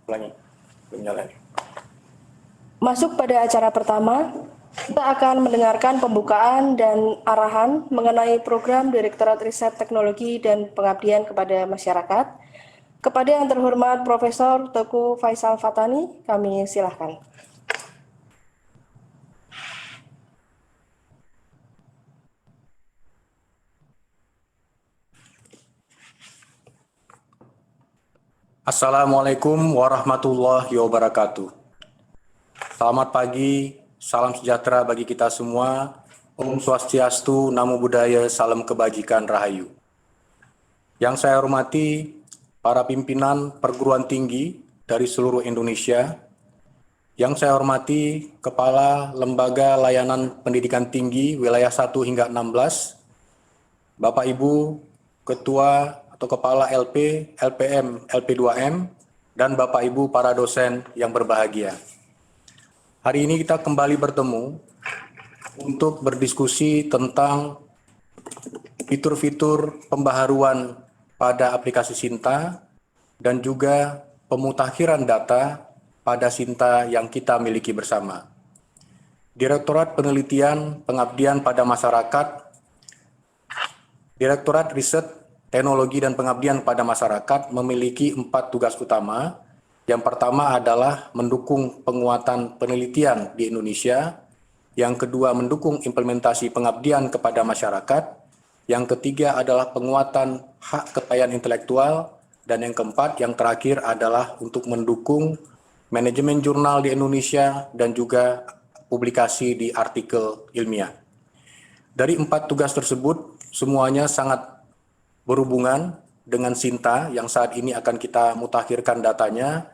Ulangi. Belum nyala. Masuk pada acara pertama, kita akan mendengarkan pembukaan dan arahan mengenai program Direktorat Riset Teknologi dan Pengabdian kepada Masyarakat. Kepada yang terhormat Profesor Teguh Faisal Fatani, kami silakan. Assalamualaikum warahmatullahi wabarakatuh. Selamat pagi, salam sejahtera bagi kita semua. Om Swastiastu, Namo Buddhaya, salam kebajikan rahayu. Yang saya hormati para pimpinan perguruan tinggi dari seluruh Indonesia. Yang saya hormati Kepala Lembaga Layanan Pendidikan Tinggi wilayah 1 hingga 16, Bapak Ibu Ketua atau Kepala LP, LPM, LP2M, dan Bapak Ibu para dosen yang berbahagia. Hari ini kita kembali bertemu untuk berdiskusi tentang fitur-fitur pembaharuan pada aplikasi Sinta dan juga pemutakhiran data pada Sinta yang kita miliki bersama. Direktorat Penelitian Pengabdian pada Masyarakat, Direktorat Riset Teknologi dan Pengabdian pada Masyarakat memiliki 4 tugas utama. Yang pertama adalah mendukung penguatan penelitian di Indonesia. Yang kedua, mendukung implementasi pengabdian kepada masyarakat. Yang ketiga adalah penguatan hak kekayaan intelektual. Dan yang keempat, yang terakhir adalah untuk mendukung manajemen jurnal di Indonesia dan juga publikasi di artikel ilmiah. Dari 4 tugas tersebut, semuanya sangat berhubungan dengan Sinta yang saat ini akan kita mutakhirkan datanya,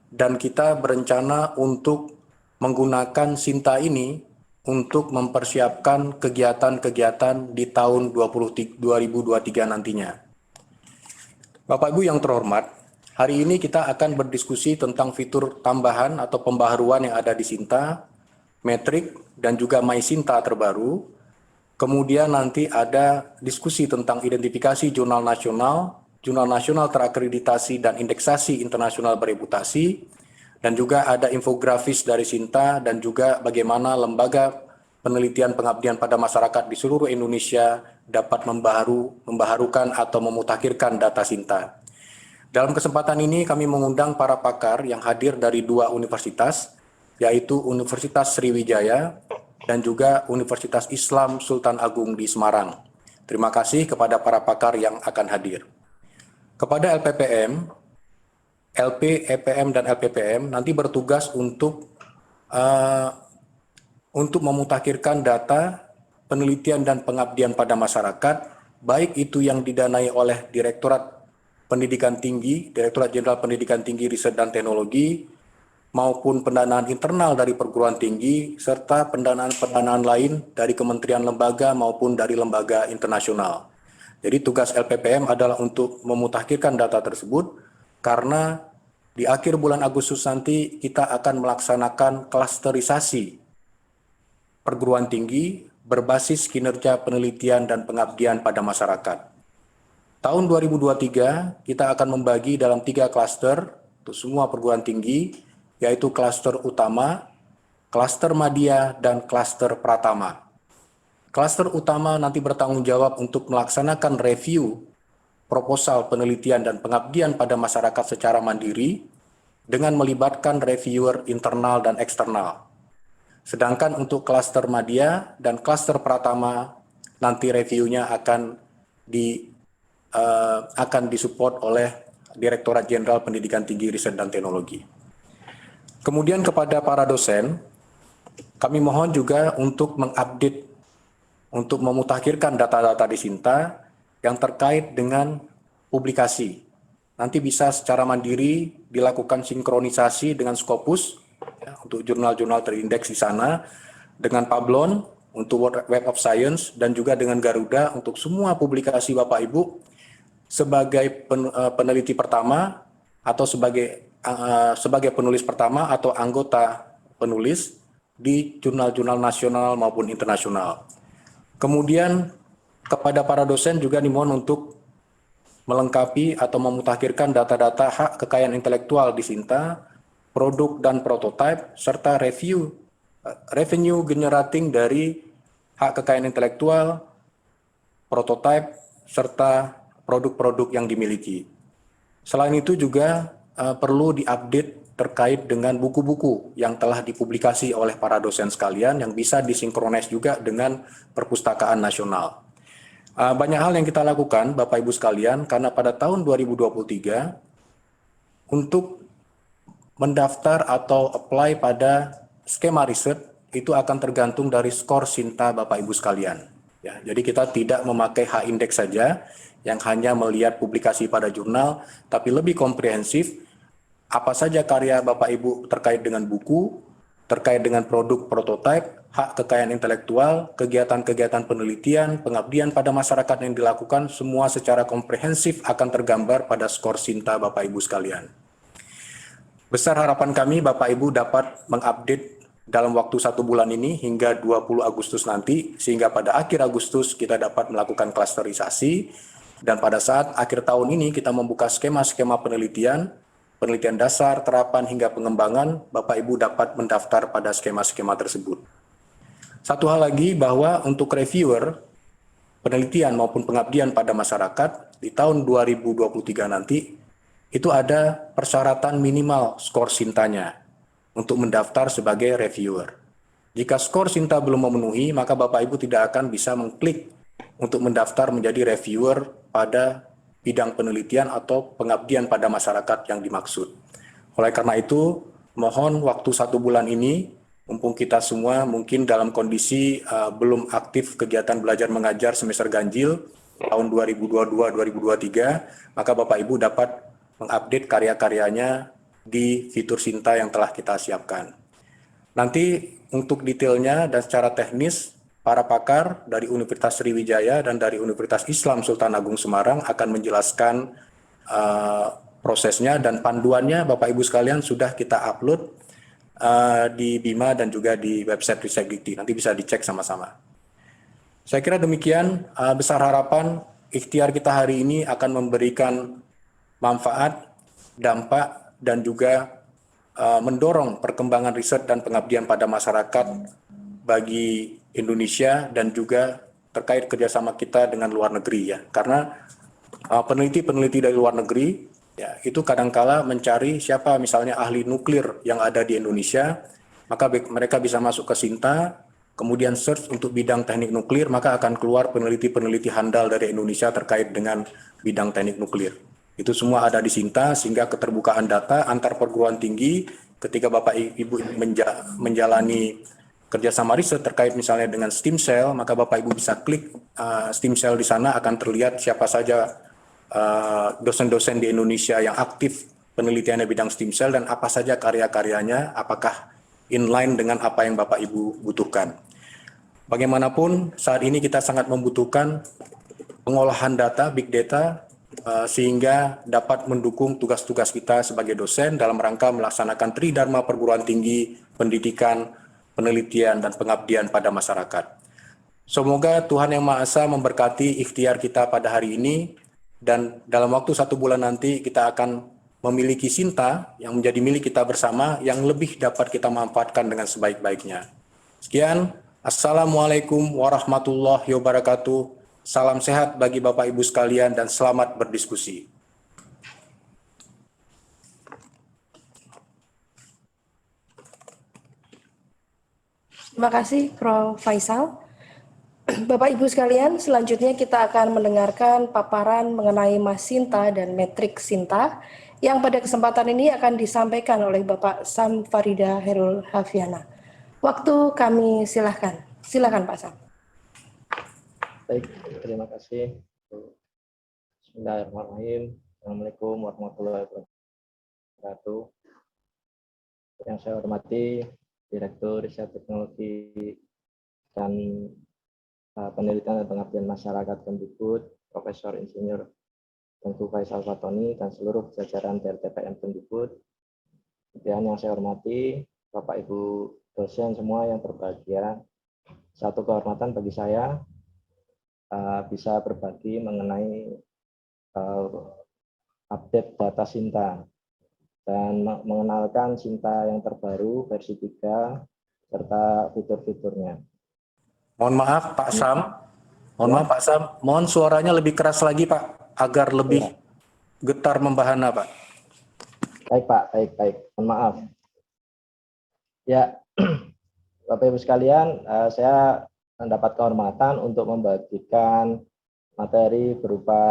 dan kita berencana untuk menggunakan Sinta ini untuk mempersiapkan kegiatan-kegiatan di tahun 2023 nantinya. Bapak Ibu yang terhormat, hari ini kita akan berdiskusi tentang fitur tambahan atau pembaharuan yang ada di Sinta, metrik, dan juga MySinta terbaru. Kemudian nanti ada diskusi tentang identifikasi jurnal nasional terakreditasi dan indeksasi internasional bereputasi, dan juga ada infografis dari Sinta dan juga bagaimana lembaga penelitian pengabdian pada masyarakat di seluruh Indonesia dapat membaharukan atau memutakhirkan data Sinta. Dalam kesempatan ini kami mengundang para pakar yang hadir dari 2 universitas, yaitu Universitas Sriwijaya dan juga Universitas Islam Sultan Agung di Semarang. Terima kasih kepada para pakar yang akan hadir. Kepada LPPM, LP, EPM, dan LPPM nanti bertugas untuk memutakhirkan data penelitian dan pengabdian pada masyarakat, baik itu yang didanai oleh Direktorat Pendidikan Tinggi, Direktorat Jenderal Pendidikan Tinggi, Riset dan Teknologi, maupun pendanaan internal dari perguruan tinggi, serta pendanaan lain dari kementerian lembaga maupun dari lembaga internasional. Jadi tugas LPPM adalah untuk memutakhirkan data tersebut, karena di akhir bulan Agustus nanti kita akan melaksanakan klasterisasi perguruan tinggi berbasis kinerja penelitian dan pengabdian pada masyarakat. Tahun 2023 kita akan membagi dalam 3 klaster untuk semua perguruan tinggi, yaitu klaster utama, klaster madya, dan klaster pratama. Klaster utama nanti bertanggung jawab untuk melaksanakan review proposal penelitian dan pengabdian pada masyarakat secara mandiri dengan melibatkan reviewer internal dan eksternal. Sedangkan untuk klaster madya dan klaster pratama nanti reviewnya akan disupport oleh Direktorat Jenderal Pendidikan Tinggi, Riset dan Teknologi. Kemudian kepada para dosen, kami mohon juga untuk mengupdate, untuk memutakhirkan data-data di Sinta yang terkait dengan publikasi. Nanti bisa secara mandiri dilakukan sinkronisasi dengan Scopus, ya, untuk jurnal-jurnal terindeks di sana, dengan Pablon untuk Web of Science, dan juga dengan Garuda untuk semua publikasi Bapak Ibu sebagai peneliti pertama atau sebagai penulis pertama atau anggota penulis di jurnal-jurnal nasional maupun internasional. Kemudian kepada para dosen juga dimohon untuk melengkapi atau memutakhirkan data-data hak kekayaan intelektual di Sinta, produk dan prototipe, serta revenue generating dari hak kekayaan intelektual, prototipe, serta produk-produk yang dimiliki. Selain itu juga perlu diupdate terkait dengan buku-buku yang telah dipublikasi oleh para dosen sekalian yang bisa disinkronis juga dengan perpustakaan nasional. Banyak hal yang kita lakukan, Bapak Ibu sekalian, karena pada tahun 2023 untuk mendaftar atau apply pada skema riset itu akan tergantung dari skor Sinta Bapak Ibu sekalian. Ya, jadi kita tidak memakai H-index saja yang hanya melihat publikasi pada jurnal, tapi lebih komprehensif apa saja karya Bapak Ibu terkait dengan buku, terkait dengan produk prototipe, hak kekayaan intelektual, kegiatan-kegiatan penelitian, pengabdian pada masyarakat yang dilakukan, semua secara komprehensif akan tergambar pada skor Sinta Bapak Ibu sekalian. Besar harapan kami Bapak Ibu dapat mengupdate dalam waktu 1 bulan ini hingga 20 Agustus nanti, sehingga pada akhir Agustus kita dapat melakukan klasterisasi, dan pada saat akhir tahun ini kita membuka skema-skema penelitian dasar, terapan, hingga pengembangan, Bapak Ibu dapat mendaftar pada skema-skema tersebut. Satu hal lagi bahwa untuk reviewer, penelitian maupun pengabdian pada masyarakat di tahun 2023 nanti, itu ada persyaratan minimal skor Sintanya untuk mendaftar sebagai reviewer. Jika skor Sinta belum memenuhi, maka Bapak Ibu tidak akan bisa mengklik untuk mendaftar menjadi reviewer pada bidang penelitian atau pengabdian pada masyarakat yang dimaksud. Oleh karena itu, mohon waktu 1 bulan ini, mumpung kita semua mungkin dalam kondisi belum aktif kegiatan belajar mengajar semester ganjil tahun 2022-2023, maka Bapak Ibu dapat mengupdate karya-karyanya di fitur Sinta yang telah kita siapkan. Nanti untuk detailnya dan secara teknis, para pakar dari Universitas Sriwijaya dan dari Universitas Islam Sultan Agung Semarang akan menjelaskan prosesnya, dan panduannya Bapak Ibu sekalian sudah kita upload di Bima dan juga di website Ristekdikti. Nanti bisa dicek sama-sama. Saya kira demikian, besar harapan ikhtiar kita hari ini akan memberikan manfaat, dampak, dan juga mendorong perkembangan riset dan pengabdian pada masyarakat bagi Indonesia dan juga terkait kerjasama kita dengan luar negeri, ya. Karena peneliti-peneliti dari luar negeri ya itu kadangkala mencari siapa misalnya ahli nuklir yang ada di Indonesia, maka mereka bisa masuk ke Sinta, kemudian search untuk bidang teknik nuklir, maka akan keluar peneliti-peneliti handal dari Indonesia terkait dengan bidang teknik nuklir. Itu semua ada di Sinta, sehingga keterbukaan data antar perguruan tinggi ketika Bapak Ibu menjalani kerjasama riset terkait misalnya dengan stem cell, maka Bapak Ibu bisa klik stem cell di sana, akan terlihat siapa saja dosen-dosen di Indonesia yang aktif penelitiannya bidang stem cell dan apa saja karya-karyanya, apakah inline dengan apa yang Bapak Ibu butuhkan. Bagaimanapun saat ini kita sangat membutuhkan pengolahan data, big data, sehingga dapat mendukung tugas-tugas kita sebagai dosen dalam rangka melaksanakan Tridharma Perguruan Tinggi, pendidikan, penelitian, dan pengabdian pada masyarakat. Semoga Tuhan Yang Maha Esa memberkati ikhtiar kita pada hari ini, dan dalam waktu 1 bulan nanti kita akan memiliki Sinta yang menjadi milik kita bersama, yang lebih dapat kita manfaatkan dengan sebaik-baiknya. Sekian, Assalamualaikum warahmatullahi wabarakatuh. Salam sehat bagi Bapak Ibu sekalian dan selamat berdiskusi. Terima kasih, Prof. Faisal. Bapak Ibu sekalian, selanjutnya kita akan mendengarkan paparan mengenai Mas Sinta dan metrik Sinta yang pada kesempatan ini akan disampaikan oleh Bapak Sam Farida Herul Hafiana. Waktu kami silahkan. Silakan Pak Sam. Baik, terima kasih. Bismillahirrahmanirrahim. Assalamualaikum warahmatullahi wabarakatuh. Yang saya hormati Direktur Riset Teknologi dan Penelitian dan Pengabdian Masyarakat Kemdikbud, Profesor Insinyur Tengku Faisal Fatoni, dan seluruh jajaran DRTPM Kemdikbud. Dan yang saya hormati Bapak Ibu dosen semua yang berbahagia, satu kehormatan bagi saya bisa berbagi mengenai update data Sinta dan mengenalkan Sinta yang terbaru versi 3 serta fitur-fiturnya. Mohon maaf Pak Sam, mohon suaranya lebih keras lagi Pak, agar lebih getar membahana Pak. Baik Pak, baik. Mohon maaf. Ya, Bapak Ibu sekalian, saya mendapat kehormatan untuk membagikan materi berupa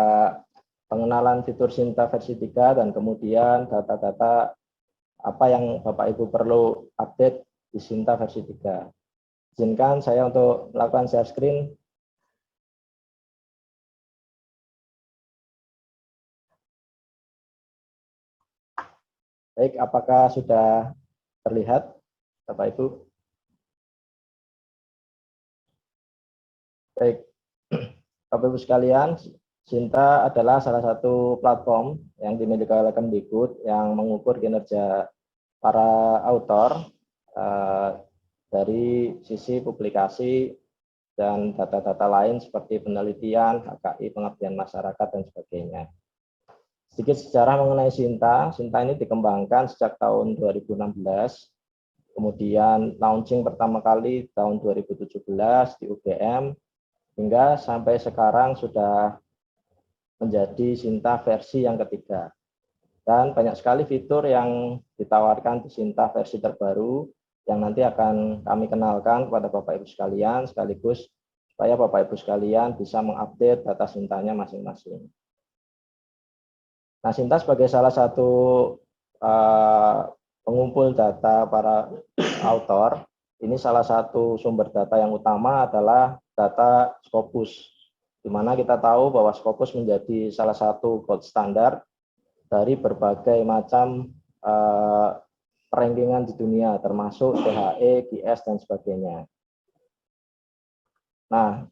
pengenalan fitur Sinta versi 3 dan kemudian data-data apa yang Bapak Ibu perlu update di Sinta versi 3. Izinkan saya untuk melakukan share screen. Baik, apakah sudah terlihat Bapak Ibu? Baik, Bapak Ibu sekalian, Sinta adalah salah satu platform yang dimiliki oleh Kemdikbud yang mengukur kinerja para autor dari sisi publikasi dan data-data lain seperti penelitian, HKI, pengabdian masyarakat, dan sebagainya. Sedikit sejarah mengenai Sinta. Sinta ini dikembangkan sejak tahun 2016, kemudian launching pertama kali tahun 2017 di UGM, hingga sampai sekarang sudah menjadi Sinta versi yang ketiga. Dan banyak sekali fitur yang ditawarkan di Sinta versi terbaru yang nanti akan kami kenalkan kepada Bapak Ibu sekalian, sekaligus supaya Bapak Ibu sekalian bisa mengupdate data Sintanya masing-masing. Nah, Sinta sebagai salah satu pengumpul data para autor, ini salah satu sumber data yang utama adalah data Scopus, di mana kita tahu bahwa Scopus menjadi salah satu gold standar dari berbagai macam rankingan di dunia, termasuk THE, GS, dan sebagainya. Nah,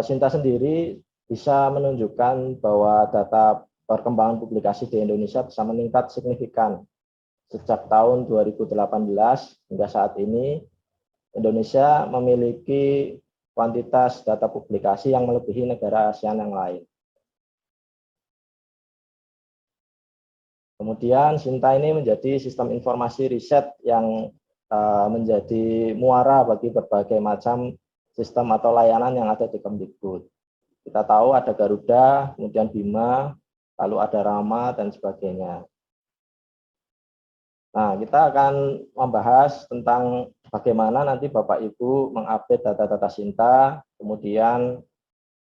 Sinta sendiri bisa menunjukkan bahwa data perkembangan publikasi di Indonesia bisa meningkat signifikan. Sejak tahun 2018 hingga saat ini, Indonesia memiliki kuantitas data publikasi yang melebihi negara ASEAN yang lain. Kemudian Sinta ini menjadi sistem informasi riset yang menjadi muara bagi berbagai macam sistem atau layanan yang ada di Kemdikbud. Kita tahu ada Garuda, kemudian Bima, lalu ada Rama, dan sebagainya. Nah, kita akan membahas tentang bagaimana nanti Bapak Ibu mengupdate data-data Sinta, kemudian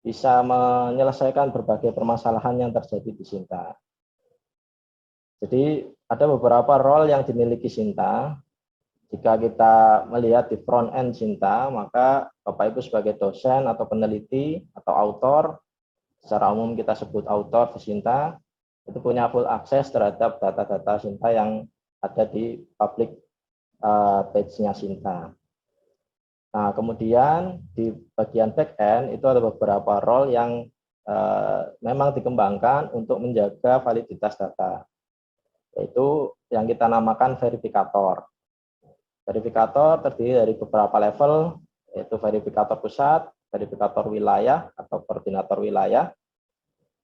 bisa menyelesaikan berbagai permasalahan yang terjadi di Sinta. Jadi ada beberapa role yang dimiliki Sinta. Jika kita melihat di front end Sinta, maka Bapak Ibu sebagai dosen atau peneliti atau author, secara umum kita sebut author di Sinta, itu punya full akses terhadap data-data Sinta yang ada di public page-nya Sinta. Nah, kemudian di bagian back end itu ada beberapa role yang memang dikembangkan untuk menjaga validitas data, yaitu yang kita namakan verifikator. Verifikator terdiri dari beberapa level, yaitu verifikator pusat, verifikator wilayah atau koordinator wilayah.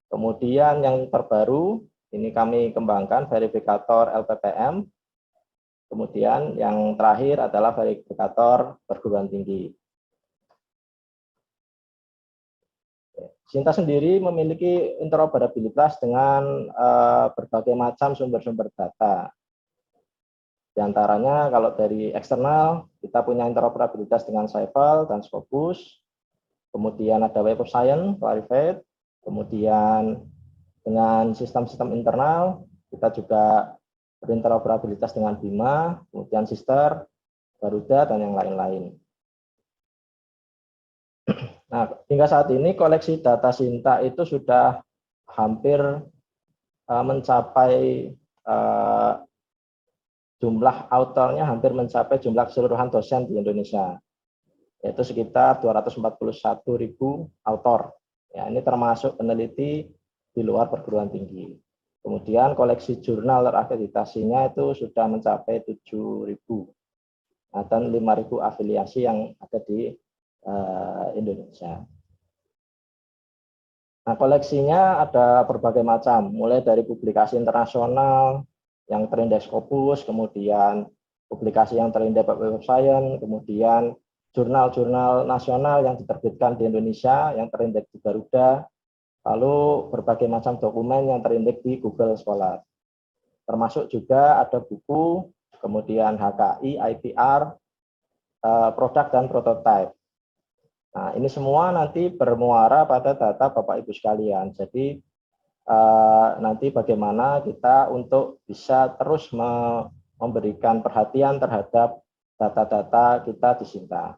Kemudian yang terbaru, ini kami kembangkan verifikator LPPM. Kemudian yang terakhir adalah verifikator perguruan tinggi. Sinta sendiri memiliki interoperabilitas dengan berbagai macam sumber-sumber data. Di antaranya kalau dari eksternal, kita punya interoperabilitas dengan Ceval dan Scopus. Kemudian ada Web of Science, Clarivate. Kemudian dengan sistem-sistem internal, kita juga berinteroperabilitas dengan Bima, kemudian Sister, Garuda, dan yang lain-lain. Nah, hingga saat ini koleksi data Sinta itu sudah hampir mencapai jumlah autornya hampir mencapai jumlah keseluruhan dosen di Indonesia, yaitu sekitar 241.000 autor. Ya, ini termasuk peneliti di luar perguruan tinggi. Kemudian koleksi jurnal terakreditasinya itu sudah mencapai 7.000 dan 5.000 afiliasi yang ada di Indonesia. Nah, koleksinya ada berbagai macam, mulai dari publikasi internasional yang terindeks Scopus, kemudian publikasi yang terindeks Web of Science, kemudian jurnal-jurnal nasional yang diterbitkan di Indonesia yang terindeks di Garuda, lalu berbagai macam dokumen yang terindeks di Google Scholar. Termasuk juga ada buku, kemudian HKI, IPR, produk dan prototipe. Nah, ini semua nanti bermuara pada data Bapak Ibu sekalian. Jadi nanti bagaimana kita untuk bisa terus memberikan perhatian terhadap data-data kita di Sinta.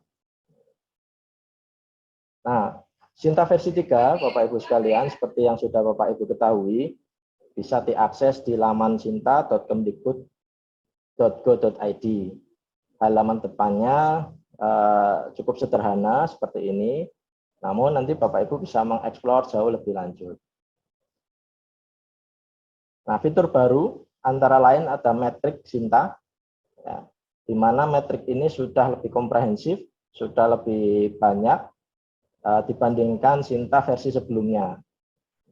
Nah, Sinta versi 3, Bapak Ibu sekalian, seperti yang sudah Bapak Ibu ketahui, bisa diakses di laman sinta.kemdikbud.go.id. Halaman depannya cukup sederhana seperti ini, namun nanti Bapak Ibu bisa mengeksplor jauh lebih lanjut. Nah, fitur baru antara lain ada metrik Sinta, ya, di mana metrik ini sudah lebih komprehensif, sudah lebih banyak dibandingkan Sinta versi sebelumnya.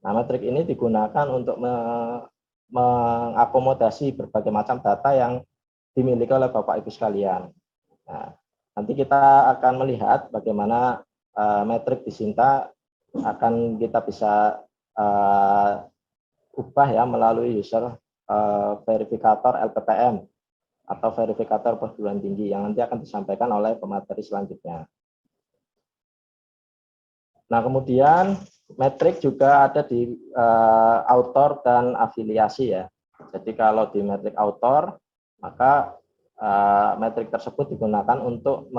Nah, metrik ini digunakan untuk mengakomodasi berbagai macam data yang dimiliki oleh Bapak Ibu sekalian. Nah, nanti kita akan melihat bagaimana metrik di Sinta akan kita bisa ubah ya melalui user verifikator LPPM atau verifikator perguruan tinggi yang nanti akan disampaikan oleh pemateri selanjutnya. Nah, kemudian metrik juga ada di author dan afiliasi ya. Jadi kalau di metrik author, maka metrik tersebut digunakan untuk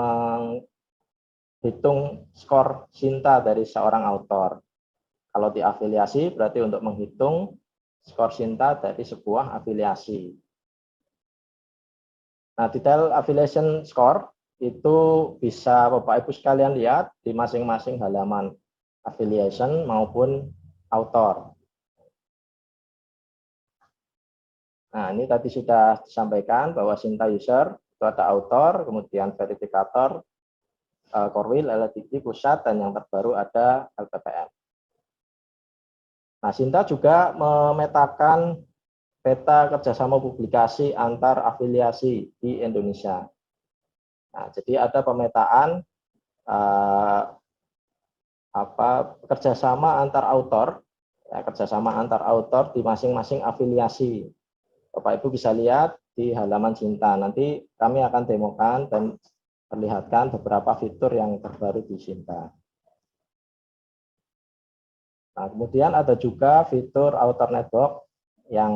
menghitung skor Sinta dari seorang author. Kalau di afiliasi berarti untuk menghitung skor Sinta dari sebuah afiliasi. Nah, detail affiliation score itu bisa Bapak Ibu sekalian lihat di masing-masing halaman affiliation maupun author. Nah, ini tadi sudah disampaikan bahwa Sinta user itu ada author, kemudian verifikator, Korwil, LLDB, pusat, dan yang terbaru ada LPPM. Nah, Sinta juga memetakan peta kerjasama publikasi antar afiliasi di Indonesia. Nah, jadi ada pemetaan kerjasama antar author, ya, kerjasama antar author di masing-masing afiliasi. Bapak Ibu bisa lihat di halaman Sinta. Nanti kami akan demokan dan perlihatkan beberapa fitur yang terbaru di Sinta. Nah, kemudian ada juga fitur Author Network yang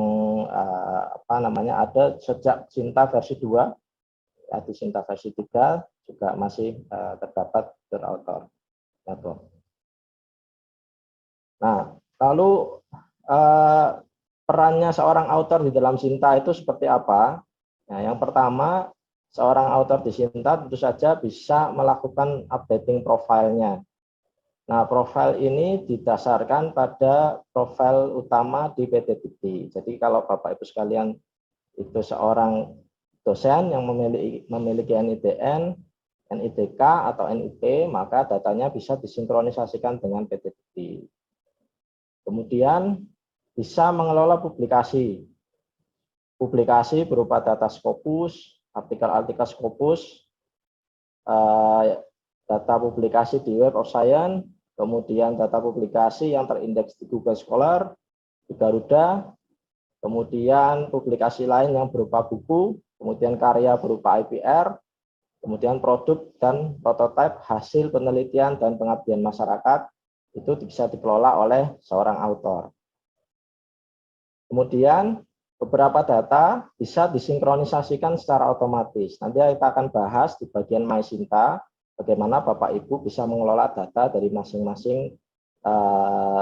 ada sejak Sinta versi 2, ya, di Sinta versi 3 juga masih terdapat fitur Author Network. Nah, lalu perannya seorang author di dalam Sinta itu seperti apa? Nah, yang pertama, seorang author di Sinta tentu saja bisa melakukan updating profilnya. Nah, profil ini didasarkan pada profil utama di PT Dikti. Jadi kalau Bapak Ibu sekalian itu seorang dosen yang memiliki NIDN, NIDK atau NIP, maka datanya bisa disinkronisasikan dengan PT Dikti. Kemudian bisa mengelola publikasi. Publikasi berupa data Scopus, artikel-artikel Scopus, data publikasi di Web of Science, kemudian data publikasi yang terindeks di Google Scholar, di Garuda, kemudian publikasi lain yang berupa buku, kemudian karya berupa IPR, kemudian produk dan prototipe hasil penelitian dan pengabdian masyarakat, itu bisa dikelola oleh seorang author. Kemudian beberapa data bisa disinkronisasikan secara otomatis. Nanti kita akan bahas di bagian MySinta bagaimana Bapak Ibu bisa mengelola data dari masing-masing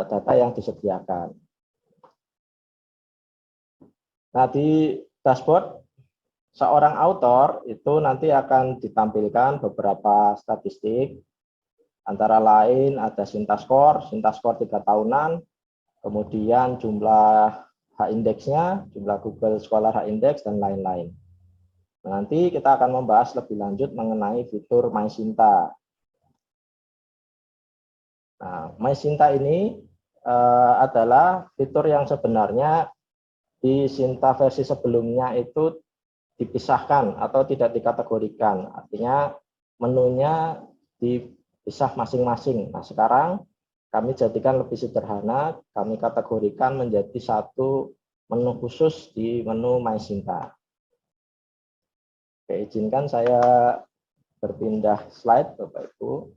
data yang disediakan. Nah, di dashboard seorang author itu nanti akan ditampilkan beberapa statistik, antara lain ada Sinta Score 3 tahunan, kemudian jumlah H-indeksnya, jumlah Google Scholar H-index, dan lain-lain. Nah, nanti kita akan membahas lebih lanjut mengenai fitur MySinta. Nah, MySinta ini adalah fitur yang sebenarnya di Sinta versi sebelumnya itu dipisahkan atau tidak dikategorikan. Artinya menunya dipisah masing-masing. Nah, sekarang kami jadikan lebih sederhana, kami kategorikan menjadi satu menu khusus di menu MySinta. Oke, izinkan saya berpindah slide, Bapak Ibu.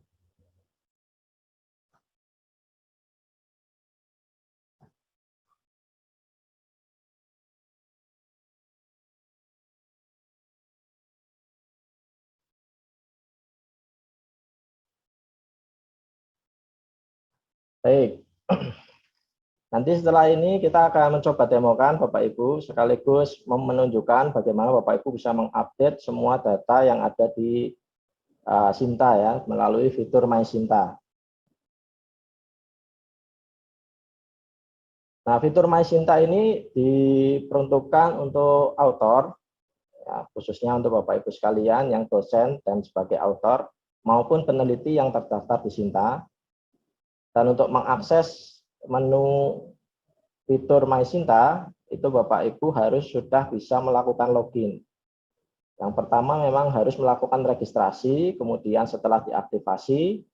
Baik, nanti setelah ini kita akan mencoba demokan Bapak Ibu, sekaligus menunjukkan bagaimana Bapak Ibu bisa mengupdate semua data yang ada di Sinta ya, melalui fitur MySinta. Nah, fitur MySinta ini diperuntukkan untuk author, ya, khususnya untuk Bapak Ibu sekalian yang dosen dan sebagai author, maupun peneliti yang terdaftar di Sinta. Dan untuk mengakses menu fitur MySinta, itu Bapak Ibu harus sudah bisa melakukan login. Yang pertama memang harus melakukan registrasi, kemudian setelah diaktifasi,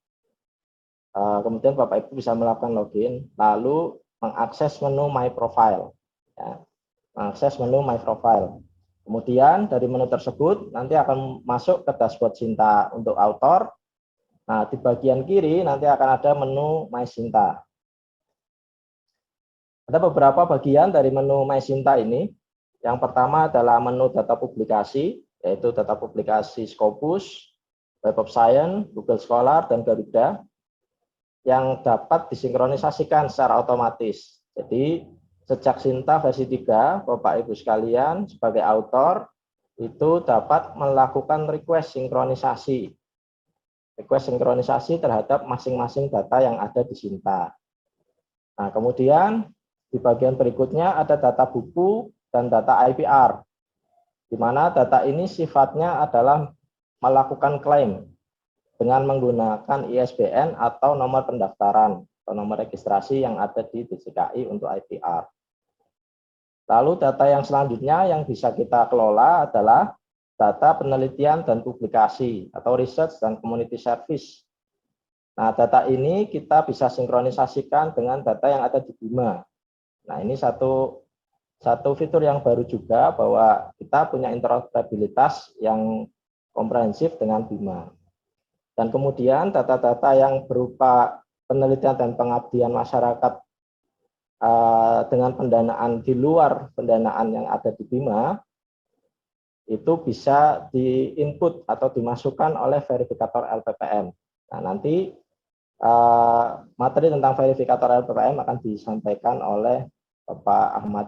kemudian Bapak Ibu bisa melakukan login, lalu mengakses menu My Profile. Ya, mengakses menu My Profile. Kemudian dari menu tersebut nanti akan masuk ke dashboard Sinta untuk author. Nah, di bagian kiri nanti akan ada menu MySinta. Ada beberapa bagian dari menu MySinta ini. Yang pertama adalah menu data publikasi, yaitu data publikasi Scopus, Web of Science, Google Scholar, dan Garuda, yang dapat disinkronisasikan secara otomatis. Jadi, sejak Sinta versi 3, Bapak Ibu sekalian, sebagai author, itu dapat melakukan request sinkronisasi terhadap masing-masing data yang ada di Sinta. Nah, kemudian di bagian berikutnya ada data buku dan data IPR, di mana data ini sifatnya adalah melakukan klaim dengan menggunakan ISBN atau nomor pendaftaran atau nomor registrasi yang ada di DJKI untuk IPR. Lalu data yang selanjutnya yang bisa kita kelola adalah data penelitian dan publikasi atau research dan community service. Nah, data ini kita bisa sinkronisasikan dengan data yang ada di Bima. Nah, ini satu fitur yang baru juga, bahwa kita punya interoperabilitas yang komprehensif dengan Bima. Dan kemudian data-data yang berupa penelitian dan pengabdian masyarakat dengan pendanaan di luar pendanaan yang ada di Bima, itu bisa di-input atau dimasukkan oleh verifikator LPPM. Nah, nanti materi tentang verifikator LPPM akan disampaikan oleh Bapak Ahmad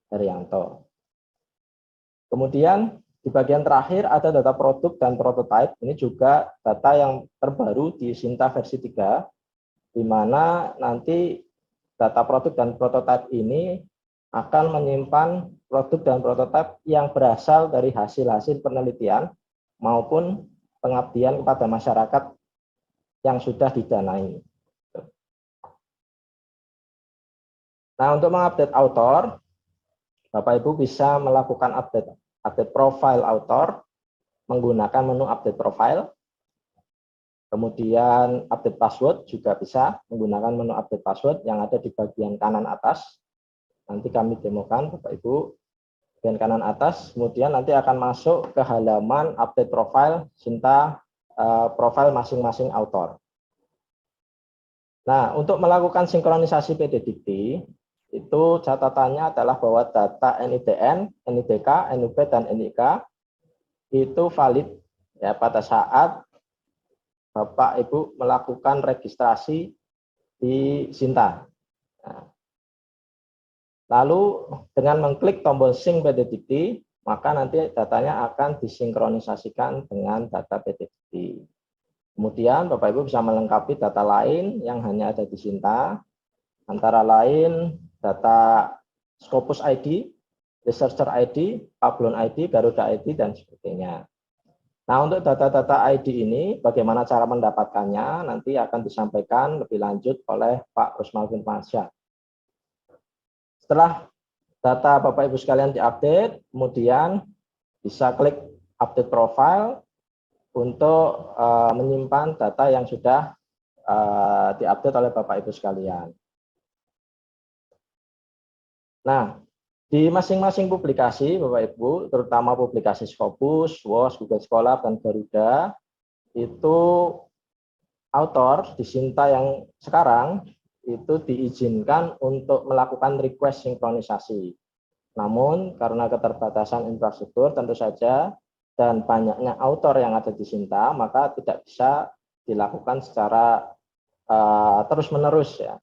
Herianto. Kemudian di bagian terakhir ada data produk dan prototype. Ini juga data yang terbaru di Sinta versi 3, di mana nanti data produk dan prototype ini akan menyimpan produk dan prototipe yang berasal dari hasil-hasil penelitian maupun pengabdian kepada masyarakat yang sudah didanai. Nah, untuk mengupdate author, Bapak Ibu bisa melakukan update profile author menggunakan menu update profile. Kemudian update password juga bisa menggunakan menu update password yang ada di bagian kanan atas. Nanti kami demokan Bapak Ibu, bagian kanan atas, kemudian nanti akan masuk ke halaman update profile Sinta, profile masing-masing author. Nah, untuk melakukan sinkronisasi PDDikti, itu catatannya adalah bahwa data NIDN, NIDK, NUP, dan NIK itu valid ya pada saat Bapak Ibu melakukan registrasi di Sinta. Nah, lalu dengan mengklik tombol Sync PDDikti, maka nanti datanya akan disinkronisasikan dengan data PDDikti. Kemudian Bapak Ibu bisa melengkapi data lain yang hanya ada di Sinta, antara lain data Scopus ID, Researcher ID, Pablon ID, Garuda ID, dan sebagainya. Nah, untuk data-data ID ini, bagaimana cara mendapatkannya, nanti akan disampaikan lebih lanjut oleh Pak Rusmal Firmansyah. Setelah data Bapak Ibu sekalian diupdate, kemudian bisa klik update profile untuk menyimpan data yang sudah diupdate oleh Bapak Ibu sekalian. Nah, di masing-masing publikasi, Bapak Ibu, terutama publikasi Scopus, WOS, Google Scholar, dan Garuda, itu author di Sinta yang sekarang itu diizinkan untuk melakukan request sinkronisasi. Namun, karena keterbatasan infrastruktur tentu saja, dan banyaknya author yang ada di Sinta, maka tidak bisa dilakukan secara terus-menerus ya.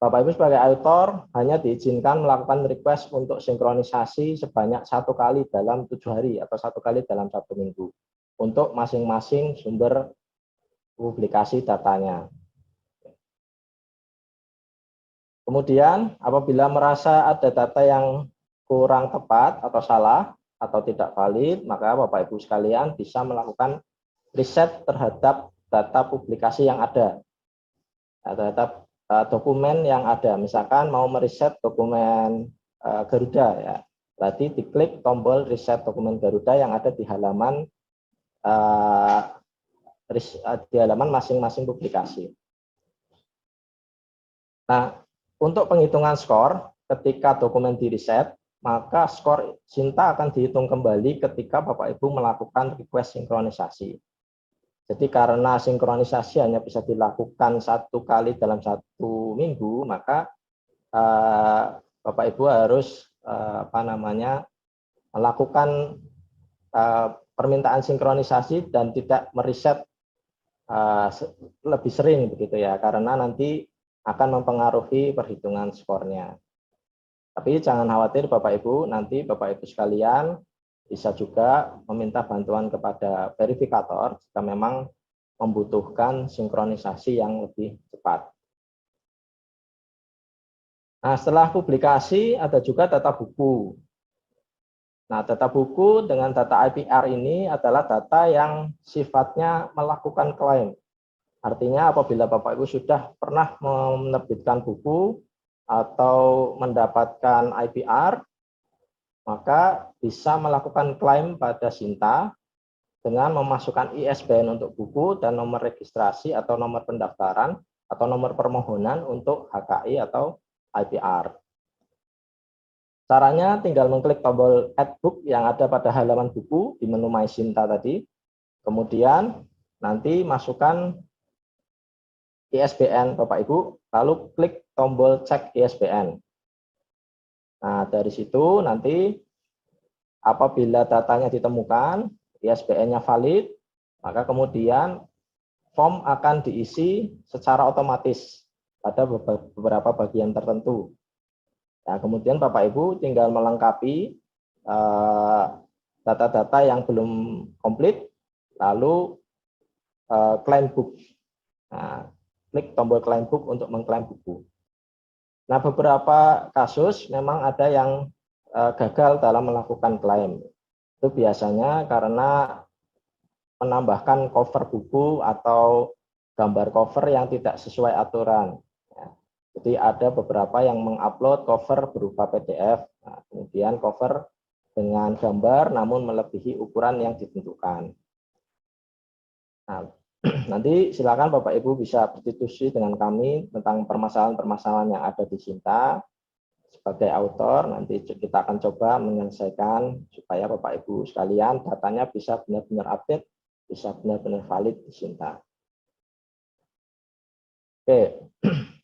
Bapak Ibu sebagai author hanya diizinkan melakukan request untuk sinkronisasi sebanyak 1 kali dalam 7 hari atau 1 kali dalam 1 minggu untuk masing-masing sumber publikasi datanya. Kemudian apabila merasa ada data yang kurang tepat atau salah atau tidak valid, maka Bapak Ibu sekalian bisa melakukan riset terhadap data publikasi yang ada, terhadap dokumen yang ada. Misalkan mau meriset dokumen Garuda ya, berarti diklik tombol riset dokumen Garuda yang ada di halaman masing-masing publikasi. Nah, untuk penghitungan skor ketika dokumen diriset, maka skor Sinta akan dihitung kembali ketika Bapak Ibu melakukan request sinkronisasi. Jadi karena sinkronisasi hanya bisa dilakukan 1 kali dalam 1 minggu, maka Bapak Ibu harus melakukan permintaan sinkronisasi dan tidak meriset lebih sering begitu ya, karena nanti akan mempengaruhi perhitungan skornya. Tapi jangan khawatir Bapak Ibu, nanti Bapak Ibu sekalian bisa juga meminta bantuan kepada verifikator jika memang membutuhkan sinkronisasi yang lebih cepat. Nah, setelah publikasi ada juga data buku. Nah, data buku dengan data IPR ini adalah data yang sifatnya melakukan klaim. Artinya apabila Bapak Ibu sudah pernah menerbitkan buku atau mendapatkan IPR, maka bisa melakukan klaim pada Sinta dengan memasukkan ISBN untuk buku dan nomor registrasi atau nomor pendaftaran atau nomor permohonan untuk HKI atau IPR. Caranya tinggal mengklik tombol Add Book yang ada pada halaman buku di menu My Sinta tadi. Kemudian nanti masukkan ISBN Bapak Ibu, lalu klik tombol Cek ISBN. Nah, dari situ nanti apabila datanya ditemukan, ISBN-nya valid, maka kemudian form akan diisi secara otomatis pada beberapa bagian tertentu. Nah, kemudian Bapak Ibu tinggal melengkapi data-data yang belum komplit, lalu claim book. Nah, klik tombol claim book untuk mengklaim buku. Nah, beberapa kasus memang ada yang gagal dalam melakukan klaim. Itu biasanya karena menambahkan cover buku atau gambar cover yang tidak sesuai aturan. Jadi ada beberapa yang mengupload cover berupa PDF, nah, kemudian cover dengan gambar namun melebihi ukuran yang ditentukan. Nah, nanti silakan Bapak Ibu bisa berdiskusi dengan kami tentang permasalahan-permasalahan yang ada di Sinta. Sebagai author, nanti kita akan coba menyelesaikan supaya Bapak Ibu sekalian datanya bisa benar-benar update, bisa benar-benar valid di Sinta. Oke,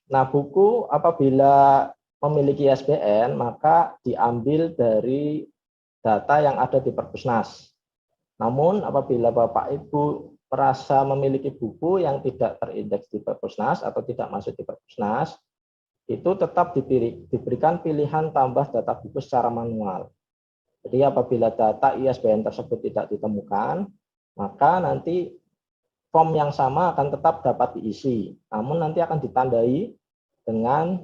nah buku apabila memiliki ISBN maka diambil dari data yang ada di Perpusnas. Namun apabila Bapak Ibu merasa memiliki buku yang tidak terindeks di Perpusnas atau tidak masuk di Perpusnas, itu tetap diberikan pilihan tambah data buku secara manual. Jadi apabila data ISBN tersebut tidak ditemukan, maka nanti form yang sama akan tetap dapat diisi, namun nanti akan ditandai dengan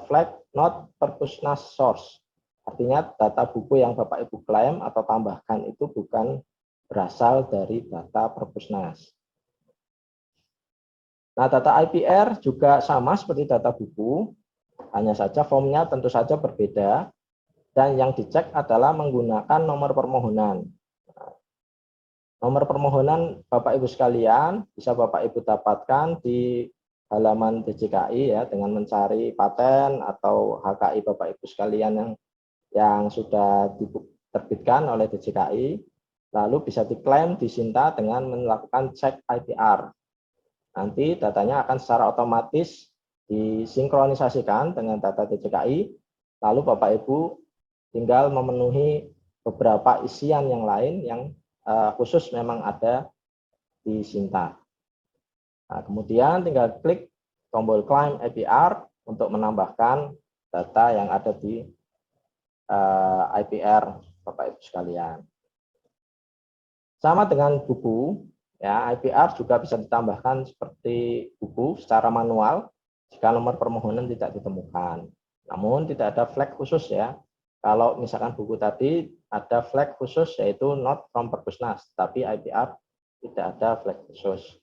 flag not Perpusnas source. Artinya data buku yang Bapak Ibu klaim atau tambahkan itu bukan berasal dari data Perpusnas. Nah, data IPR juga sama seperti data buku, hanya saja formnya tentu saja berbeda, dan yang dicek adalah menggunakan nomor permohonan. Nomor permohonan Bapak Ibu sekalian bisa Bapak Ibu dapatkan di halaman DJKI ya, dengan mencari paten atau HKI Bapak Ibu sekalian yang sudah diterbitkan oleh DJKI, lalu bisa diklaim di Sinta dengan melakukan cek IPR. Nanti datanya akan secara otomatis disinkronisasikan dengan data DJKI, lalu Bapak Ibu tinggal memenuhi beberapa isian yang lain yang khusus memang ada di Sinta. Nah, kemudian tinggal klik tombol Claim IPR untuk menambahkan data yang ada di IPR Bapak Ibu sekalian. Sama dengan buku, ya, IPR juga bisa ditambahkan seperti buku secara manual jika nomor permohonan tidak ditemukan. Namun tidak ada flag khusus ya. Kalau misalkan buku tadi ada flag khusus yaitu not from Perpusnas, tapi IPR tidak ada flag khusus.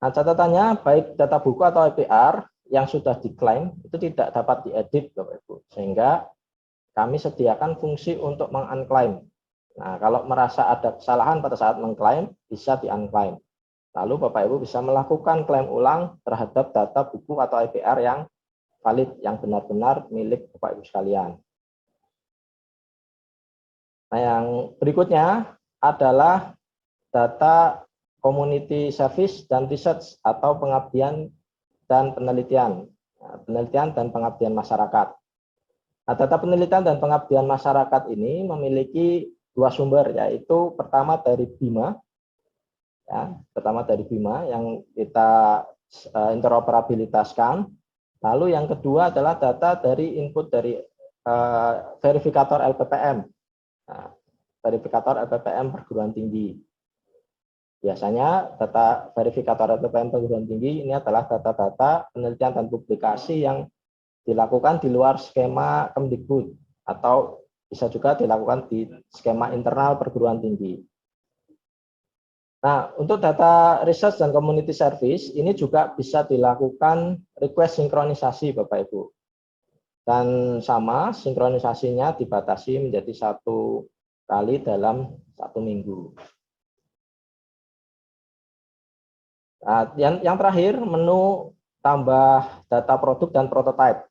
Nah, catatannya baik data buku atau IPR yang sudah diklaim itu tidak dapat diedit Bapak Ibu, sehingga kami sediakan fungsi untuk mengunclaim. Nah, kalau merasa ada kesalahan pada saat mengklaim, bisa di-unclaim. Lalu Bapak Ibu bisa melakukan klaim ulang terhadap data buku atau IPR yang valid, yang benar-benar milik Bapak Ibu sekalian. Nah, yang berikutnya adalah data community service dan research atau pengabdian dan penelitian. Nah, penelitian dan pengabdian masyarakat. Nah, data penelitian dan pengabdian masyarakat ini memiliki dua sumber, yaitu pertama dari BIMA, ya, yang kita interoperabilitaskan. Lalu yang kedua adalah data dari input dari verifikator LPPM, nah, verifikator LPPM perguruan tinggi. Biasanya data verifikator LPPM perguruan tinggi ini adalah data-data penelitian dan publikasi yang dilakukan di luar skema Kemdikbud atau bisa juga dilakukan di skema internal perguruan tinggi. Nah, untuk data research dan community service ini juga bisa dilakukan request sinkronisasi Bapak Ibu. Dan sama, sinkronisasinya dibatasi menjadi 1 kali dalam 1 minggu. Nah, yang terakhir, menu tambah data produk dan prototype.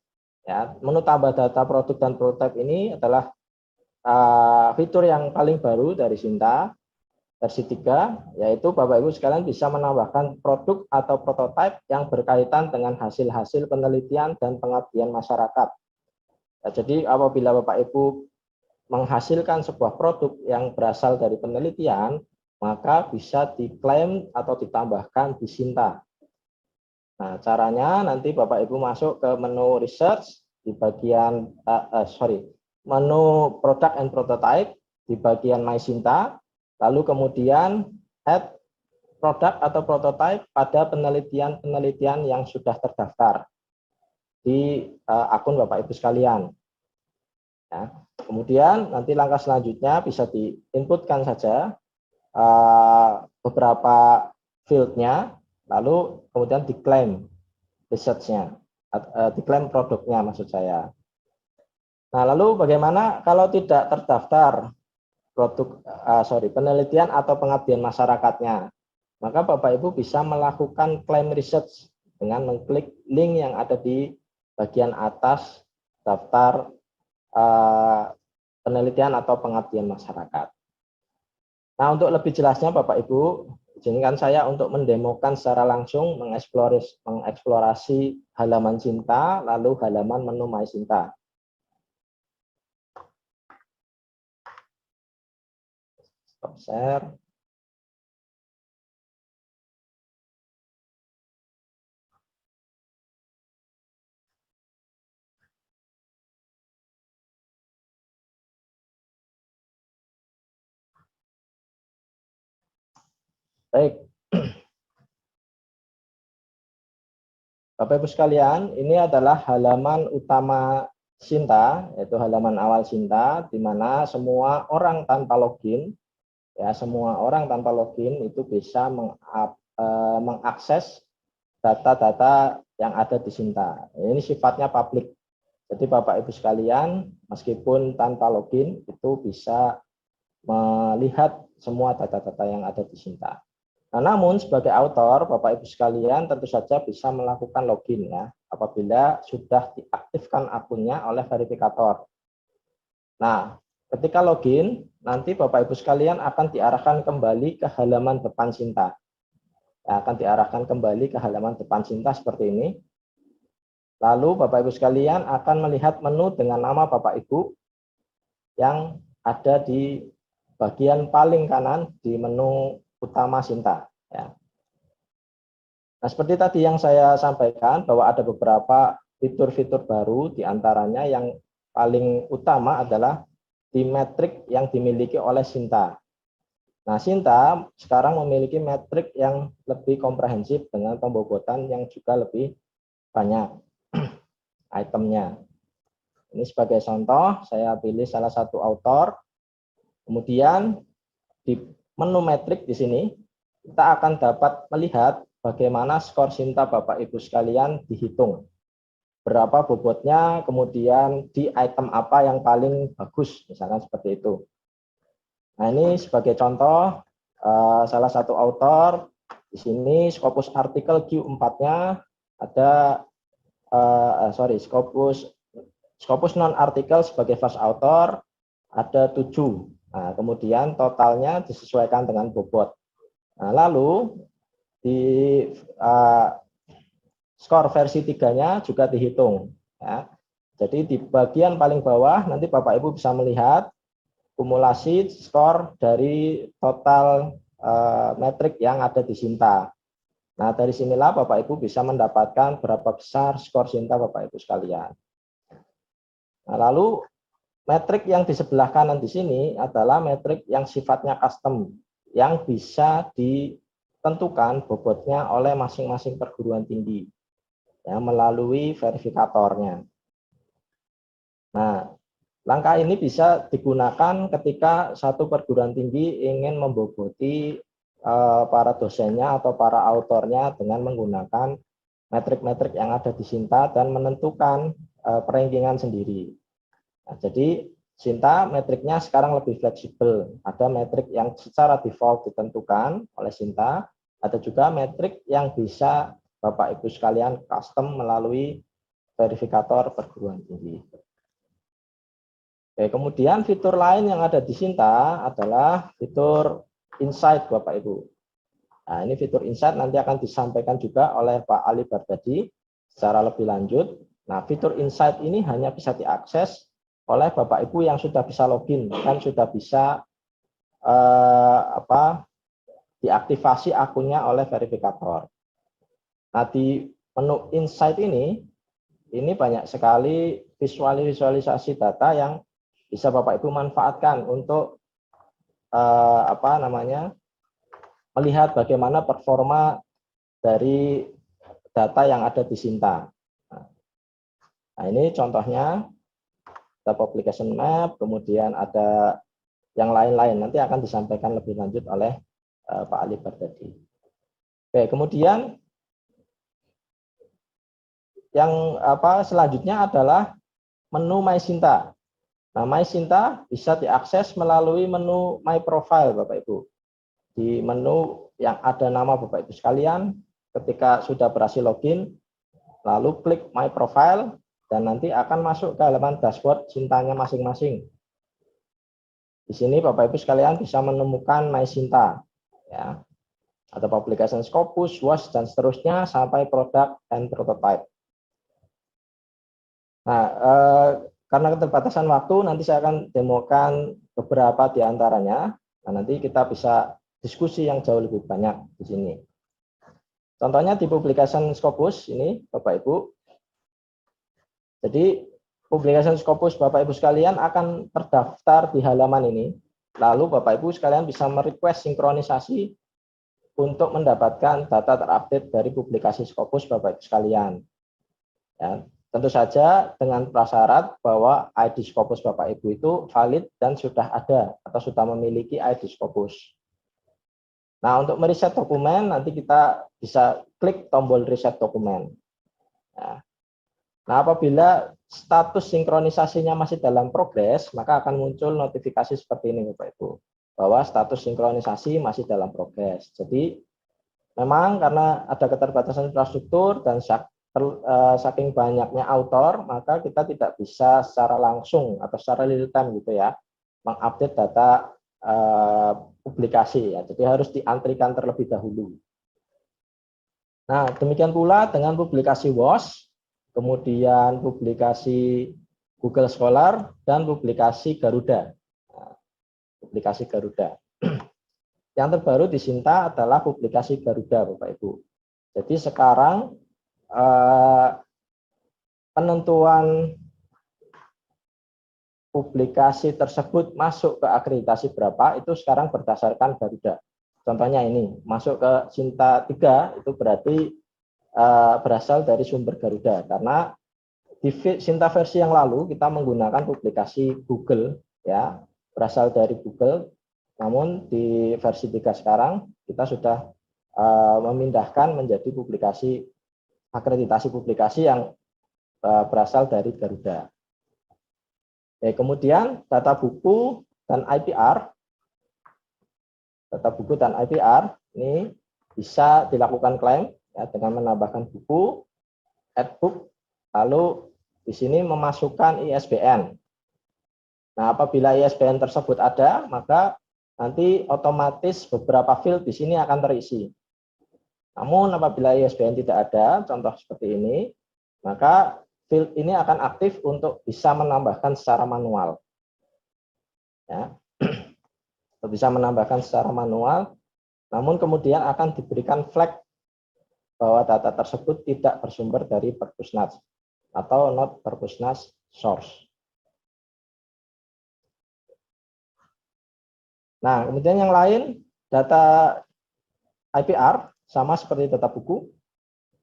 Ya, menu tambah data produk dan prototype ini adalah fitur yang paling baru dari Sinta versi 3, yaitu Bapak Ibu sekalian bisa menambahkan produk atau prototype yang berkaitan dengan hasil-hasil penelitian dan pengabdian masyarakat. Ya, jadi apabila Bapak Ibu menghasilkan sebuah produk yang berasal dari penelitian, maka bisa diklaim atau ditambahkan di Sinta. Nah, caranya nanti Bapak Ibu masuk ke menu research di bagian menu product and prototype di bagian My Sinta, lalu kemudian add produk atau prototype pada penelitian-penelitian yang sudah terdaftar di akun Bapak Ibu sekalian. Ya. Kemudian nanti langkah selanjutnya bisa diinputkan saja beberapa fieldnya, lalu kemudian diklaim research-nya, diklaim produknya maksud saya. Nah, lalu bagaimana kalau tidak terdaftar penelitian atau pengabdian masyarakatnya? Maka Bapak Ibu bisa melakukan claim research dengan mengklik link yang ada di bagian atas daftar penelitian atau pengabdian masyarakat. Nah, untuk lebih jelasnya Bapak Ibu, izinkan saya untuk mendemokan secara langsung mengeksplorasi halaman Sinta, lalu halaman menu My Sinta. Stop share. Baik. Bapak Ibu sekalian, ini adalah halaman utama Sinta, yaitu halaman awal Sinta, di mana semua orang tanpa login ya semua orang tanpa login itu bisa mengakses data-data yang ada di Sinta. Ini sifatnya publik. Jadi Bapak Ibu sekalian, meskipun tanpa login itu bisa melihat semua data-data yang ada di Sinta. Nah, namun sebagai autor, Bapak Ibu sekalian tentu saja bisa melakukan login ya, apabila sudah diaktifkan akunnya oleh verifikator. Nah, ketika login, nanti Bapak Ibu sekalian akan diarahkan kembali ke halaman depan Sinta. Akan diarahkan kembali ke halaman depan Sinta seperti ini. Lalu Bapak Ibu sekalian akan melihat menu dengan nama Bapak Ibu yang ada di bagian paling kanan di menu utama Sinta. Ya. Nah, seperti tadi yang saya sampaikan bahwa ada beberapa fitur-fitur baru, diantaranya yang paling utama adalah di metrik yang dimiliki oleh Sinta. Nah, Sinta sekarang memiliki metrik yang lebih komprehensif dengan pembobotan yang juga lebih banyak itemnya. Ini sebagai contoh, saya pilih salah satu autor. Kemudian di menu metrik di sini, kita akan dapat melihat bagaimana skor Sinta Bapak Ibu sekalian dihitung. Berapa bobotnya, kemudian di item apa yang paling bagus, misalkan seperti itu. Nah, ini sebagai contoh, salah satu autor, di sini Scopus artikel Q4-nya ada, Scopus non-artikel sebagai first author, ada 7. Nah, kemudian totalnya disesuaikan dengan bobot. Nah, lalu di skor versi 3-nya juga dihitung. Ya. Jadi di bagian paling bawah nanti Bapak Ibu bisa melihat kumulasi skor dari total metrik yang ada di Sinta. Nah, dari sinilah Bapak Ibu bisa mendapatkan berapa besar skor Sinta Bapak Ibu sekalian. Nah, lalu metrik yang di sebelah kanan di sini adalah metrik yang sifatnya custom, yang bisa ditentukan bobotnya oleh masing-masing perguruan tinggi. Ya, melalui verifikatornya. Nah, langkah ini bisa digunakan ketika satu perguruan tinggi ingin memboboti para dosennya atau para autornya dengan menggunakan metrik-metrik yang ada di Sinta dan menentukan perankingan sendiri. Nah, jadi Sinta metriknya sekarang lebih fleksibel. Ada metrik yang secara default ditentukan oleh Sinta, ada juga metrik yang bisa Bapak Ibu sekalian custom melalui verifikator perguruan tinggi. Oke, kemudian fitur lain yang ada di Sinta adalah fitur insight Bapak Ibu. Nah, ini fitur insight nanti akan disampaikan juga oleh Pak Ali Bardadi secara lebih lanjut. Nah, fitur insight ini hanya bisa diakses oleh Bapak Ibu yang sudah bisa login dan sudah bisa diaktifasi akunnya oleh verifikator. Nah, di menu insight ini banyak sekali visualisasi data yang bisa Bapak Ibu manfaatkan untuk melihat bagaimana performa dari data yang ada di Sinta. Nah, ini contohnya ada publication map, kemudian ada yang lain-lain, nanti akan disampaikan lebih lanjut oleh Pak Ali Bardadi. Oke, kemudian yang selanjutnya adalah menu My Sinta. Nah, My Sinta bisa diakses melalui menu My Profile, Bapak Ibu. Di menu yang ada nama Bapak Ibu sekalian, ketika sudah berhasil login, lalu klik My Profile, dan nanti akan masuk ke halaman dashboard Sintanya masing-masing. Di sini Bapak Ibu sekalian bisa menemukan My Sinta, ya. Ada publication Scopus, WAS, dan seterusnya sampai product and prototype. Nah, karena keterbatasan waktu, nanti saya akan demokan beberapa di antaranya. Nah, nanti kita bisa diskusi yang jauh lebih banyak di sini. Contohnya di publication Scopus ini, Bapak Ibu. Jadi, publication Scopus Bapak Ibu sekalian akan terdaftar di halaman ini. Lalu Bapak Ibu sekalian bisa merequest sinkronisasi untuk mendapatkan data terupdate dari publikasi Scopus Bapak Ibu sekalian. Ya. tentu saja dengan prasyarat bahwa ID Scopus Bapak Ibu itu valid dan sudah ada atau sudah memiliki ID Scopus. Nah, untuk meriset dokumen nanti kita bisa klik tombol riset dokumen. Nah, apabila status sinkronisasinya masih dalam progres, maka akan muncul notifikasi seperti ini Bapak Ibu, bahwa status sinkronisasi masih dalam progres. Jadi memang karena ada keterbatasan infrastruktur dan saking banyaknya author, maka kita tidak bisa secara langsung atau secara real time gitu ya mengupdate data publikasi ya. Jadi harus diantrikan terlebih dahulu. Nah, demikian pula dengan publikasi WOS, kemudian publikasi Google Scholar dan publikasi Garuda. Nah, publikasi Garuda. Yang terbaru di Sinta adalah publikasi Garuda Bapak Ibu. Jadi sekarang penentuan publikasi tersebut masuk ke akreditasi berapa itu sekarang berdasarkan Garuda. Contohnya ini, masuk ke Sinta 3 itu berarti berasal dari sumber Garuda, karena di Sinta versi yang lalu kita menggunakan publikasi Google ya, berasal dari Google, namun di versi 3 sekarang kita sudah memindahkan menjadi publikasi akreditasi publikasi yang berasal dari Garuda. Kemudian data buku dan IPR. Data buku dan IPR ini bisa dilakukan klaim ya, dengan menambahkan buku, add book, lalu di sini memasukkan ISBN. Nah, apabila ISBN tersebut ada, maka nanti otomatis beberapa field di sini akan terisi. Namun apabila ISBN tidak ada, contoh seperti ini, maka field ini akan aktif untuk bisa menambahkan secara manual. Ya. Untuk bisa menambahkan secara manual, namun kemudian akan diberikan flag bahwa data tersebut tidak bersumber dari Perpusnas atau not Perpusnas source. Nah, kemudian yang lain, data IPR, sama seperti data buku,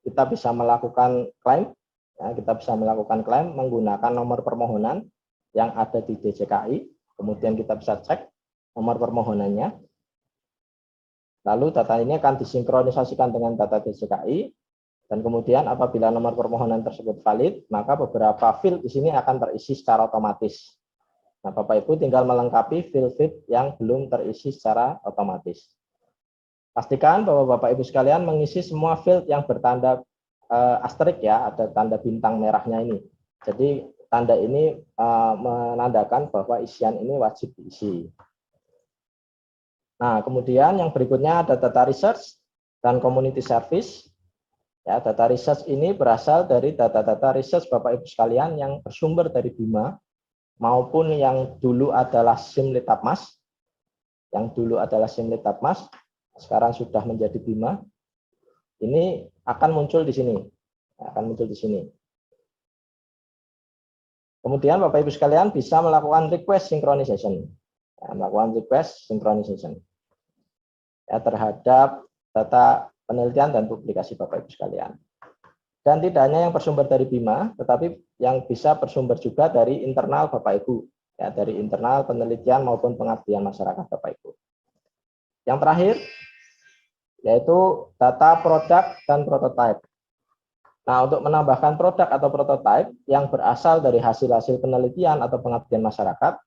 kita bisa melakukan klaim, ya, kita bisa melakukan klaim menggunakan nomor permohonan yang ada di DJKI, kemudian kita bisa cek nomor permohonannya, lalu data ini akan disinkronisasikan dengan data DJKI, dan kemudian apabila nomor permohonan tersebut valid, maka beberapa field di sini akan terisi secara otomatis. Nah, Bapak Ibu tinggal melengkapi field-field yang belum terisi secara otomatis. Pastikan bahwa Bapak Ibu sekalian mengisi semua field yang bertanda asterisk ya, ada tanda bintang merahnya ini. Jadi tanda ini menandakan bahwa isian ini wajib diisi. Nah, kemudian yang berikutnya ada data research dan community service. Ya, data research ini berasal dari data-data research Bapak Ibu sekalian yang bersumber dari BIMA maupun yang dulu adalah Simlitapmas. Yang dulu adalah Simlitapmas, sekarang sudah menjadi BIMA, ini akan muncul di sini, Kemudian Bapak Ibu sekalian bisa melakukan request synchronization, ya, terhadap data penelitian dan publikasi Bapak Ibu sekalian. Dan tidak hanya yang bersumber dari BIMA, tetapi yang bisa bersumber juga dari internal Bapak Ibu, ya, dari internal penelitian maupun pengabdian masyarakat Bapak Ibu. Yang terakhir, yaitu data produk dan prototype. Nah, untuk menambahkan produk atau prototype yang berasal dari hasil-hasil penelitian atau pengabdian masyarakat,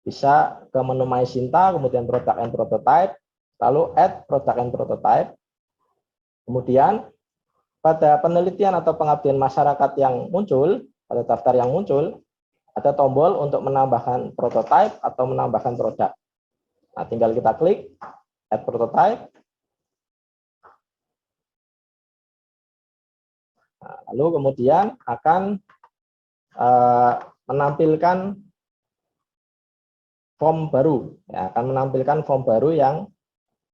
bisa ke menu My Sinta, kemudian product and prototype, lalu add product and prototype. Kemudian pada penelitian atau pengabdian masyarakat yang muncul, pada daftar yang muncul, ada tombol untuk menambahkan prototype atau menambahkan produk. Nah, tinggal kita klik add prototype. Nah, lalu kemudian akan menampilkan form baru, ya, akan menampilkan form baru yang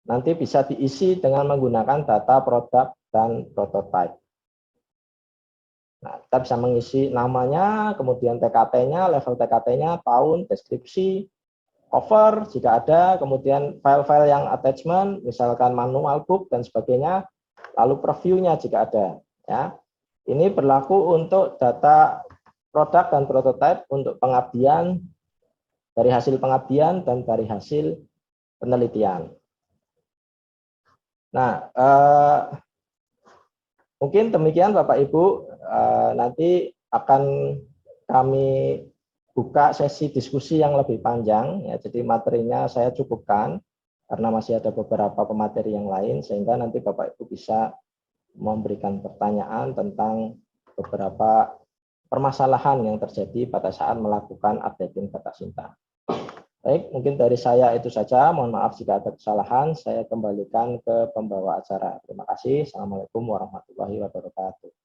nanti bisa diisi dengan menggunakan data produk dan prototype. Nah, kita bisa mengisi namanya, kemudian TKT-nya, level TKT-nya, tahun, deskripsi, cover jika ada, kemudian file-file yang attachment, misalkan manual book dan sebagainya, lalu preview-nya jika ada, ya. Ini berlaku untuk data produk dan prototipe untuk pengabdian, dari hasil pengabdian dan dari hasil penelitian. Nah, mungkin demikian Bapak Ibu, nanti akan kami buka sesi diskusi yang lebih panjang, ya, jadi materinya saya cukupkan karena masih ada beberapa pemateri yang lain, sehingga nanti Bapak Ibu bisa memberikan pertanyaan tentang beberapa permasalahan yang terjadi pada saat melakukan updating data Sinta. Baik, mungkin dari saya itu saja. Mohon maaf jika ada kesalahan. Saya kembalikan ke pembawa acara. Terima kasih. Assalamualaikum warahmatullahi wabarakatuh.